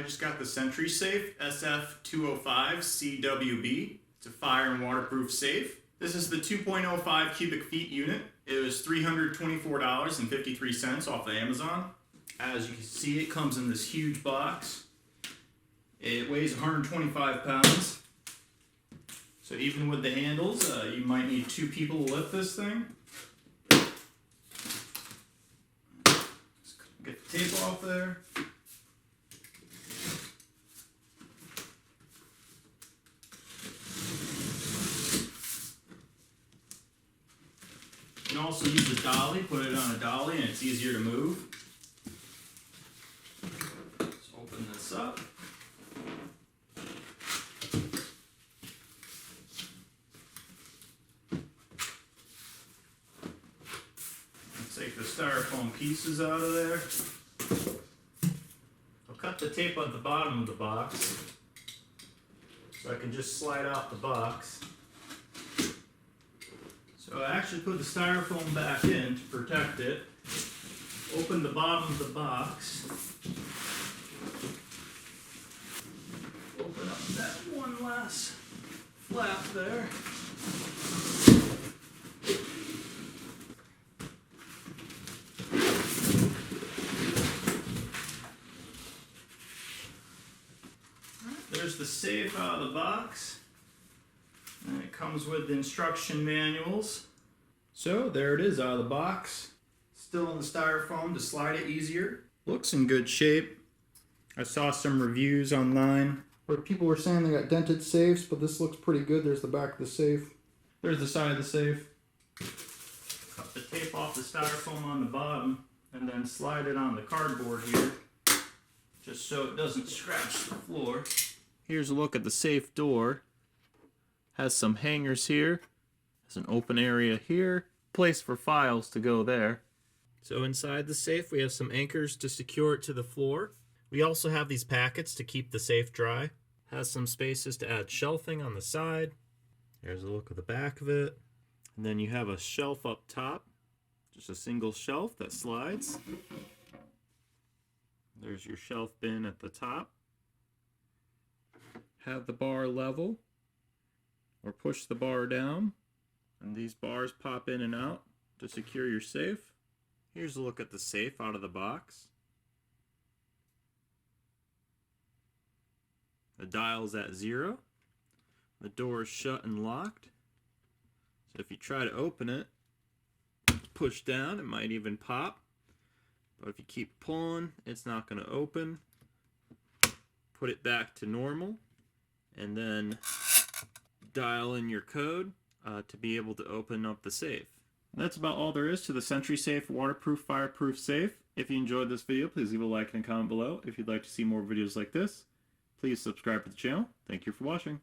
I just got the SentrySafe SFW205CWB. It's a fire and waterproof safe. This is the 2.05 cubic feet unit. It was $324.53 off of Amazon. As you can see, it comes in this huge box. It weighs 125 pounds. So even with the handles, you might need 2 people to lift this thing. Just get the tape off there. You can also use a dolly, put it on a dolly, and it's easier to move. Let's open this up. Let's take the styrofoam pieces out of there. I'll cut the tape on the bottom of the box so I can just slide out the box. So I actually put the styrofoam back in to protect it. Open the bottom of the box. Open up that one last flap there. There's the safe out of the box. And it comes with the instruction manuals. So there it is out of the box. Still in the styrofoam to slide it easier. Looks in good shape. I saw some reviews online where people were saying they got dented safes, but this looks pretty good. There's the back of the safe. There's the side of the safe. Cut the tape off the styrofoam on the bottom and then slide it on the cardboard here, just so it doesn't scratch the floor. Here's a look at the safe door. Has some hangers here. Has an open area here. Place for files to go there. So inside the safe we have some anchors to secure it to the floor. We also have these packets to keep the safe dry. Has some spaces to add shelving on the side. Here's a look at the back of it. And then you have a shelf up top. Just a single shelf that slides. There's your shelf bin at the top. Have the bar level, or push the bar down, and these bars pop in and out to secure your safe. Here's a look at the safe out of the box. The dial's at 0. The door is shut and locked. So if you try to open it, push down, it might even pop. But if you keep pulling, it's not going to open. Put it back to normal, and then dial in your code to be able to open up the safe. That's about all there is to the SentrySafe Waterproof Fireproof Safe. If you enjoyed this video, please leave a like and a comment below. If you'd like to see more videos like this, please subscribe to the channel. Thank you for watching.